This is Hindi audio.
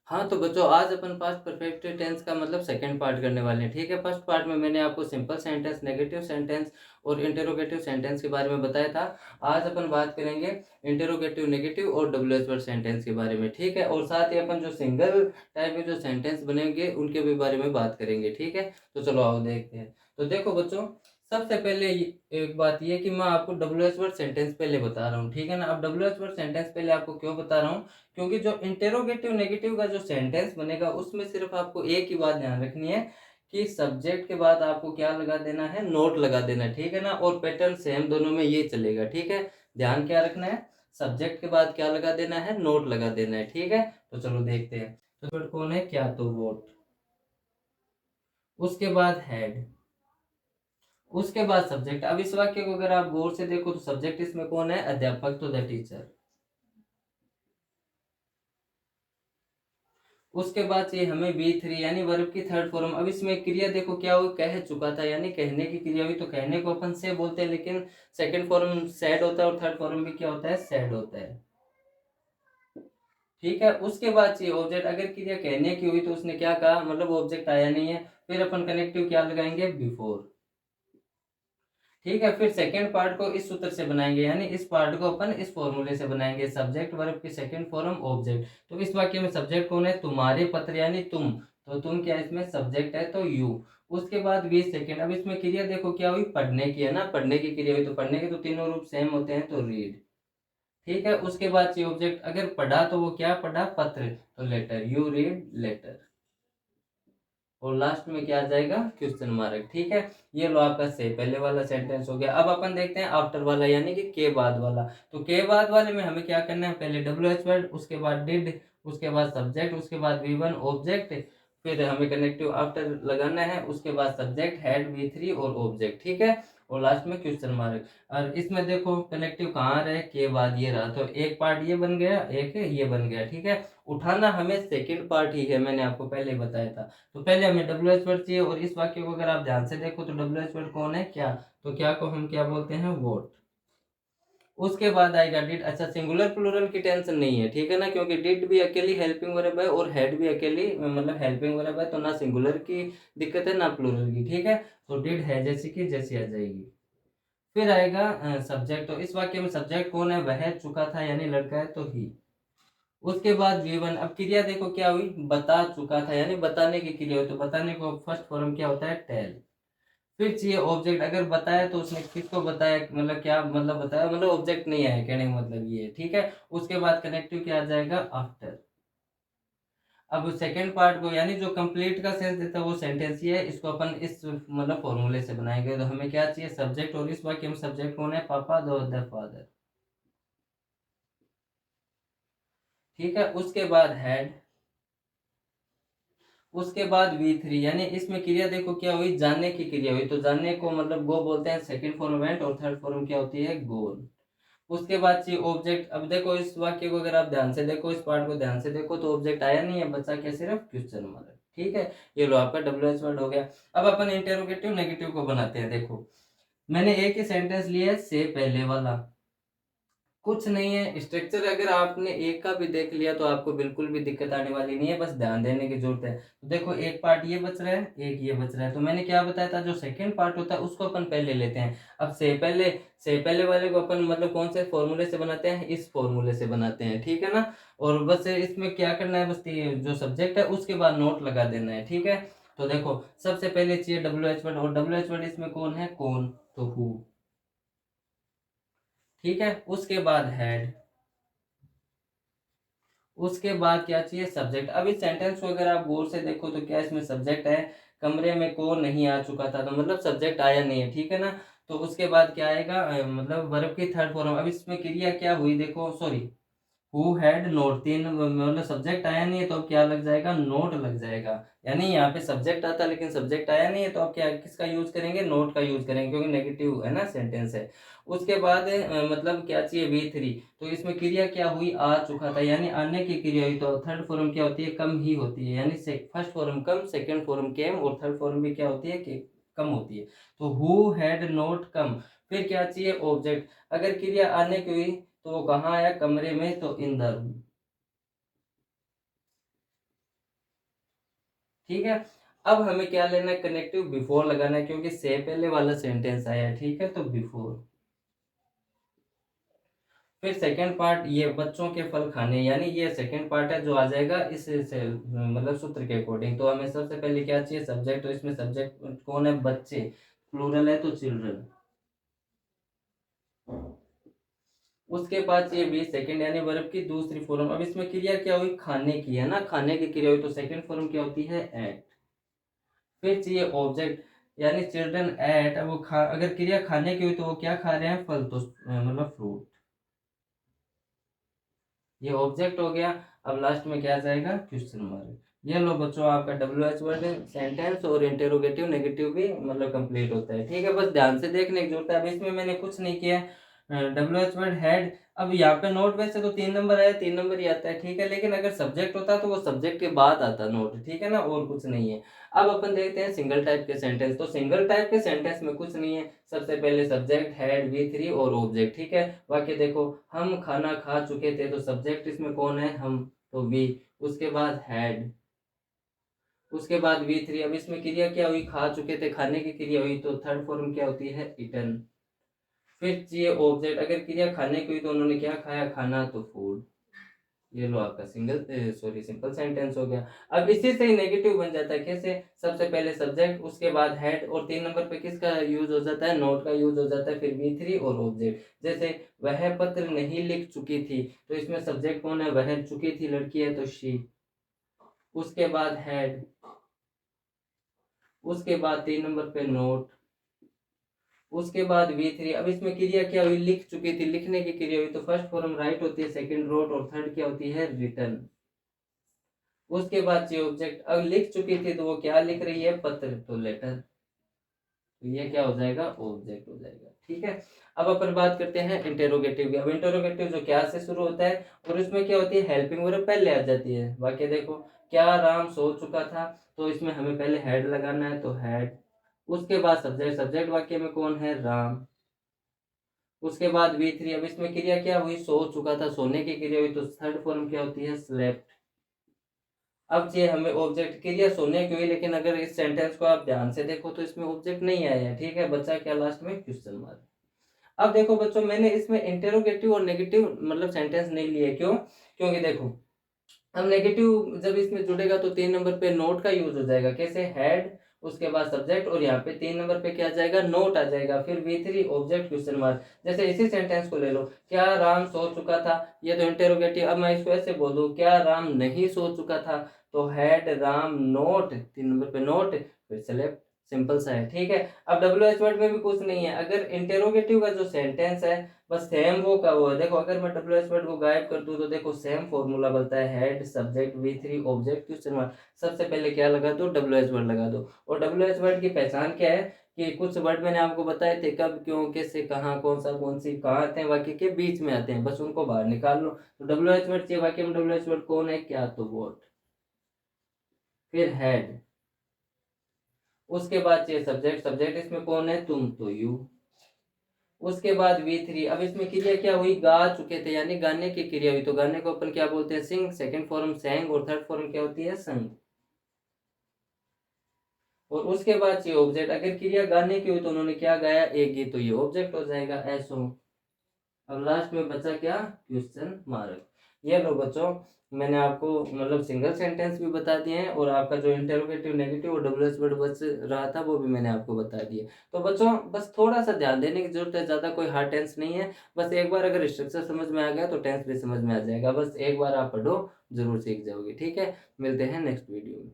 हाँ, तो बच्चों आज अपन पास्ट परफेक्ट टेंस का मतलब सेकंड पार्ट करने वाले हैं, ठीक है? फर्स्ट पार्ट में मैंने आपको सिंपल सेंटेंस, नेगेटिव सेंटेंस और इंटरोगेटिव सेंटेंस के बारे में बताया था। आज अपन बात करेंगे इंटरोगेटिव, नेगेटिव और डब्ल्यूएच वर्ड सेंटेंस के बारे में, ठीक है? और साथ ही अपन जो सिंगल टाइप के जो सेंटेंस बनेंगे उनके भी बारे में बात करेंगे, ठीक है? तो चलो आओ देखते हैं। तो देखो बच्चों, सबसे पहले एक बात ये कि मैं आपको डब्ल्यूएच वर्ड सेंटेंस पहले बता रहा हूँ, ठीक है ना? अब डब्ल्यूएच वर्ड सेंटेंस पहले आपको क्यों बता रहा हूँ, क्योंकि जो इंटेरोगेटिव नेगेटिव का जो सेंटेंस बनेगा उसमें सिर्फ आपको एक ही बात ध्यान रखनी है कि सब्जेक्ट के बाद आपको क्या लगा देना है, नोट लगा देना है, ठीक है ना? और पैटर्न सेम दोनों में ये चलेगा, ठीक है? ध्यान क्या रखना है, सब्जेक्ट के बाद क्या लगा देना है, नोट लगा देना है, ठीक है? तो चलो देखते हैं। तो फिर कौन है, क्या तो वोट, उसके बाद हेड, उसके बाद सब्जेक्ट। अब इस वाक्य को अगर आप गौर से देखो तो सब्जेक्ट इसमें कौन है, अध्यापक, तो द टीचर। उसके बाद चाहिए हमें बी थ्री यानी वर्ब की थर्ड फॉर्म। अब इसमें क्रिया देखो क्या हुई, कह चुका था यानी कहने की क्रिया हुई, तो कहने को अपन से बोलते हैं, लेकिन सेकंड फॉर्म सेड होता है और थर्ड फॉर्म भी क्या होता है, सेड होता है, ठीक है? उसके बाद चाहिए ऑब्जेक्ट। अगर क्रिया कहने की हुई तो उसने क्या कहा, मतलब ऑब्जेक्ट आया नहीं है, फिर अपन कनेक्टिव क्या लगाएंगे, बिफोर, ठीक है? फिर सेकंड पार्ट को इस सूत्र से बनाएंगे, यानी इस पार्ट को अपन इस फॉर्मूले से बनाएंगे, सब्जेक्ट वर्ब की सेकंड फॉर्म ऑब्जेक्ट। तो इस वाक्य में सब्जेक्ट कौन है, तुम्हारे पत्र यानी तुम, तो तुम क्या इसमें सब्जेक्ट है, तो यू। उसके बाद 20 सेकंड। अब इसमें क्रिया देखो क्या हुई, पढ़ने की है ना, पढ़ने की क्रिया हुई, तो पढ़ने के तो तीनों रूप सेम होते हैं, तो रीड, ठीक है? उसके बाद चाहिए ऑब्जेक्ट। अगर पढ़ा तो वो क्या पढ़ा, पत्र, तो लेटर, यू रीड लेटर। और लास्ट में क्या आ जाएगा, क्वेश्चन मार्क, ठीक है? ये लो आपका से पहले वाला सेंटेंस हो गया। अब अपन देखते हैं आफ्टर वाला यानी कि के बाद वाला। तो के बाद वाले में हमें क्या करना है, पहले डब्ल्यू एच वर्ड, उसके बाद डिड, उसके बाद सब्जेक्ट, उसके बाद वी वन ऑब्जेक्ट, फिर हमें कनेक्टिव आफ्टर लगाना है, उसके बाद सब्जेक्ट, हेड, वी थ्री और ऑब्जेक्ट, ठीक है? और लास्ट में क्वेश्चन मार्क। और इसमें देखो कनेक्टिव कहाँ रहे, के बाद ये रहा, तो एक पार्ट ये बन गया, एक ये बन गया, ठीक है? उठाना हमें सेकेंड पार्ट ही है, मैंने आपको पहले ही बताया था। तो पहले हमें डब्ल्यू एच वर्ड चाहिए, और इस वाक्य को अगर आप ध्यान से देखो तो डब्ल्यू एच वर्ड कौन है, क्या, तो क्या को हम क्या बोलते हैं, वोट। उसके बाद आएगा डिड। अच्छा, सिंगुलर प्लूरल की टेंशन नहीं है, ठीक है ना, क्योंकि डिड भी अकेली हेल्पिंग वर्ब है और हेड भी अकेली मतलब हेल्पिंग वर्ब है, तो ना सिंगुलर की दिक्कत है ना प्लूरल की, ठीक है? तो डिड है जैसी की जैसी आ जाएगी। फिर आएगा सब्जेक्ट। तो इस वाक्य में सब्जेक्ट कौन है, वह चुका था यानी लड़का है, तो ही। उसके बाद वी1। अब क्रिया देखो क्या हुई, बता चुका था यानी बताने की क्रिया हुई, तो बताने को फर्स्ट फॉर्म क्या होता है, टेल। फिर चाहिए ऑब्जेक्ट। अगर बताया तो उसने किसको बताया, मतलब क्या मतलब बताया, मतलब ऑब्जेक्ट नहीं आया, कहने का मतलब ये है, ठीक है? उसके बाद कनेक्टिव क्या आ जाएगा, आफ्टर। अब सेकंड पार्ट को यानी जो कंप्लीट का सेंस देता है वो सेंटेंस ही है, इसको अपन इस मतलब फॉर्मूले से बनाएंगे। तो हमें क्या चाहिए, सब्जेक्ट, और इस वाक्य में सब्जेक्ट कौन है, पापा, द फादर, ठीक है? उसके बाद हेड, उसके बाद वी थ्री यानी इसमें क्रिया देखो क्या हुई, जानने की क्रिया हुई, तो जानने को मतलब गो बोलते हैं सेकंड फॉर्म इवेंट, और थर्ड फॉर्म क्या होती है, गोल। उसके बाद चाहिए ऑब्जेक्ट। अब देखो इस वाक्य को अगर आप ध्यान से देखो, इस पार्ट को ध्यान से देखो, तो ऑब्जेक्ट आया नहीं है, बचा क्या, सिर्फ क्वेश्चन मार्क, ठीक है? ये लो आपका डब्ल्यू एच वर्ड हो गया। अब अपन इंटेरोगेटिव नेगेटिव को बनाते हैं। देखो मैंने एक ही सेंटेंस लिया है, से पहले वाला, कुछ नहीं है स्ट्रक्चर। अगर आपने एक का भी देख लिया तो आपको बिल्कुल भी दिक्कत आने वाली नहीं है, बस ध्यान देने की जरूरत है। तो देखो एक पार्ट ये बच रहा है, एक ये बच रहा है, तो मैंने क्या बताया था, जो सेकंड पार्ट होता है उसको अपन पहले लेते हैं। अब से पहले वाले को अपन मतलब कौन से फॉर्मूले से बनाते हैं, इस फॉर्मूले से बनाते हैं, ठीक है ना? और बस इसमें क्या करना है, बस ये जो सब्जेक्ट है उसके बाद नोट लगा देना है, ठीक है? तो देखो सबसे पहले चाहिए डब्ल्यू एच वर्ड, और डब्ल्यू एच वर्ड इसमें कौन है, कौन, तो हु, ठीक है? उसके बाद हेड, उसके बाद क्या चाहिए, सब्जेक्ट। अब इस सेंटेंस को अगर आप गौर से देखो तो क्या इसमें सब्जेक्ट है, कमरे में कौन नहीं आ चुका था, तो मतलब सब्जेक्ट आया नहीं है, ठीक है ना? तो उसके बाद क्या आएगा, मतलब वर्ब की थर्ड फॉर्म। अब इसमें क्रिया क्या हुई देखो, सॉरी, हु हैड नोट, तीन मतलब सब्जेक्ट आया नहीं है, तो अब क्या लग जाएगा, नोट लग जाएगा। यानी यहाँ पे सब्जेक्ट आता लेकिन सब्जेक्ट आया नहीं है, तो अब क्या किसका यूज करेंगे, नोट का यूज करेंगे, क्योंकि नेगेटिव है ना सेंटेंस है। उसके बाद मतलब क्या चाहिए, वी थ्री। तो इसमें क्रिया क्या हुई, आ चुका था यानी आने की क्रिया हुई, तो थर्ड फॉर्म क्या होती है, कम ही होती है, यानी फर्स्ट फॉर्म कम, सेकेंड फॉर्म केम, और थर्ड फॉर्म भी क्या होती है, कि कम होती है। तो हु हैड नोट कम। फिर क्या चाहिए, ऑब्जेक्ट। अगर क्रिया आने की हुई तो वो कहाँ आया, कमरे में, तो इन द रूम। ठीक है। अब हमें क्या लेना है, कनेक्टिव बिफोर लगाना है, क्योंकि से पहले वाला सेंटेंस आया है, ठीक है, तो बिफोर। फिर सेकंड पार्ट, ये बच्चों के फल खाने, यानी ये सेकंड पार्ट है जो आ जाएगा इस से मतलब सूत्र के अकॉर्डिंग। तो हमें सबसे पहले क्या चाहिए, सब्जेक्ट। तो इसमें सब्जेक्ट कौन है, बच्चे, प्लूरल है तो चिल्ड्रन। उसके बाद ये भी सेकंड यानी वर्ब की दूसरी फॉर्म। अब इसमें क्रिया क्या हुई, खाने की है ना, खाने की क्रिया हुई, तो सेकंड फॉर्म क्या होती है, एट। फिर चाहिए ऑब्जेक्ट, यानी चिल्ड्रन एट। अब वो खा, अगर क्रिया खाने की हुई तो वो क्या खा रहे हैं, फल, तो मतलब फ्रूट, ये ऑब्जेक्ट हो गया। अब लास्ट में क्या जाएगा, क्वेश्चन मार्क। ये लो बच्चों, आपका WH वर्ड सेंटेंस और इंटेरोगेटिव नेगेटिव भी मतलब कंप्लीट होता है, ठीक है। बस ध्यान से देखने की जरूरत है। अब इसमें मैंने कुछ नहीं किया, WH वर्ड हेड। अब यहाँ पे नोट वैसे तो 3 नंबर आया, 3 नंबर ही आता है, ठीक है, लेकिन अगर सब्जेक्ट होता तो वो सब्जेक्ट के बाद आता नोट, ठीक है ना, और कुछ नहीं है। अब अपन देखते हैं सिंगल टाइप के सेंटेंस। तो सिंगल टाइप के सेंटेंस में कुछ नहीं है, सबसे पहले सब्जेक्ट, हेड, V3 और ऑब्जेक्ट, ठीक है। वाक्य देखो, हम खाना खा चुके थे, तो सब्जेक्ट इसमें कौन है, हम, तो वी। उसके बाद हेड, उसके बाद V3। अब इसमें क्रिया क्या हुई, खा चुके थे, खाने की क्रिया हुई, तो थर्ड फॉर्म क्या होती है, इटन। फिर चाहिए ऑब्जेक्ट, अगर क्रिया खाने की हुई तो उन्होंने क्या खाया, खाना, तो फूड। ये लो आपका सिंपल सेंटेंस हो गया। अब इसी से ही नेगेटिव बन जाता है, कैसे, सबसे पहले सब्जेक्ट, उसके बाद हेड, और 3 नंबर पे किसका यूज हो जाता है, नोट का यूज हो जाता है, फिर V3 और ऑब्जेक्ट। जैसे वह पत्र नहीं लिख चुकी थी, तो इसमें सब्जेक्ट कौन है, वह, चुकी थी लड़की है तो शी। उसके बाद हेड, उसके बाद 3 नंबर पे नोट, उसके बाद V3। अब इसमें क्रिया क्या हुई, लिख चुकी थी, लिखने की क्रिया हुई, तो फर्स्ट फॉर्म राइट होती है, सेकंड रोट, और थर्ड क्या होती है, रिटर्न। उसके बाद चाहिए ऑब्जेक्ट, अब लिख चुकी थी तो वो क्या लिख रही है, पत्र, तो लेटर। तो ये क्या हो जाएगा, ऑब्जेक्ट हो जाएगा, ठीक है। अब अपन बात करते हैं इंटेरोगेटिव की। अब इंटेरोगेटिव जो क्या से शुरू होता है, और इसमें क्या होती है, हेल्पिंग वर्ब पहले आ जाती है। वाक्य देखो, क्या राम सो चुका था, तो इसमें हमें पहले हेड लगाना है, तो हेड। उसके बाद सब्जेक्ट, सब्जेक्ट वाक्य में कौन है, राम। उसके बाद V3। अब इसमें क्रिया क्या हुई, सो चुका था, सोने की क्रिया हुई, तो थर्ड फॉर्म क्या होती है, स्लेप्ट। अब ये हमें ऑब्जेक्ट क्रिया सोने की हुई, लेकिन अगर इस सेंटेंस को आप ध्यान से देखो तो इसमें ऑब्जेक्ट नहीं आया है, ठीक है, बच्चा क्या लास्ट में, क्वेश्चन मार्क। अब देखो बच्चों, मैंने इसमें इंटेरोगेटिव और नेगेटिव मतलब सेंटेंस नहीं लिए, क्यों, क्योंकि देखो, अब नेगेटिव जब इसमें जुड़ेगा तो 3 नंबर पे नोट का यूज हो जाएगा, कैसे, हेड, उसके बाद सब्जेक्ट, और यहाँ पे 3 नंबर पे क्या आ जाएगा, नोट आ जाएगा, फिर V3 ऑब्जेक्ट, क्वेश्चन मार्क। जैसे इसी सेंटेंस को ले लो, क्या राम सो चुका था, ये तो इंटेरोगेटिव। अब मैं इसको ऐसे बोल दूं, क्या राम नहीं सो चुका था, तो हेड, राम, नोट, 3 नंबर पे नोट, फिर सेलेक्ट। सिंपल सा है, ठीक है। अब WH वर्ड में भी कुछ नहीं है, अगर इंटेरोगेटिव का जो सेंटेंस है, बस सेम वो का वो है। देखो, अगर मैं WH वर्ड को गायब कर दूं तो देखो सेम फॉर्मूला बनता है, head, subject, V3 object, question mark. सबसे पहले क्या लगा दो, WH वर्ड लगा दो। और WH वर्ड की पहचान क्या है, कि कुछ वर्ड मैंने आपको बताए थे, कब, क्यों, कैसे, कहाँ, कौन सा, कौन सी, कहाँ आते हैं, वाक्य के बीच में आते हैं, बस उनको बाहर निकाल लो। तो WH वर्ड चाहिए वाक्य में, WH वर्ड कौन है, क्या, तो वॉट। फिर हेड, उसके बाद चाहिए सब्जेक्ट, सब्जेक्ट इसमें कौन है, तुम, तो यू। उसके बाद V3। अब इसमें क्रिया क्या हुई, गा चुके थे, यानी गाने की क्रिया हुई, तो गाने को अपन क्या बोलते हैं, सिंग। सेकंड फॉर्म सैंग, और थर्ड फॉर्म क्या होती है, संग। और उसके बाद ये ऑब्जेक्ट, अगर क्रिया गाने की हुई तो उन्होंने क्या गाया, एक गीत, तो ये ऑब्जेक्ट हो जाएगा, ऐसो। अब लास्ट में बचा क्या, क्वेश्चन मार्क। ये लो बच्चों, मैंने आपको मतलब सिंगल सेंटेंस भी बता दिए हैं, और आपका जो इंटेरोगेटिव, नेगेटिव और WH वर्ड बच रहा था वो भी मैंने आपको बता दिए। तो बच्चों बस थोड़ा सा ध्यान देने की जरूरत है, ज़्यादा कोई हार्ड टेंस नहीं है। बस एक बार अगर स्ट्रक्चर समझ में आ गया तो टेंस भी समझ में आ जाएगा, बस एक बार आप पढ़ो, जरूर सीख जाओगे, ठीक है। मिलते हैं नेक्स्ट वीडियो में।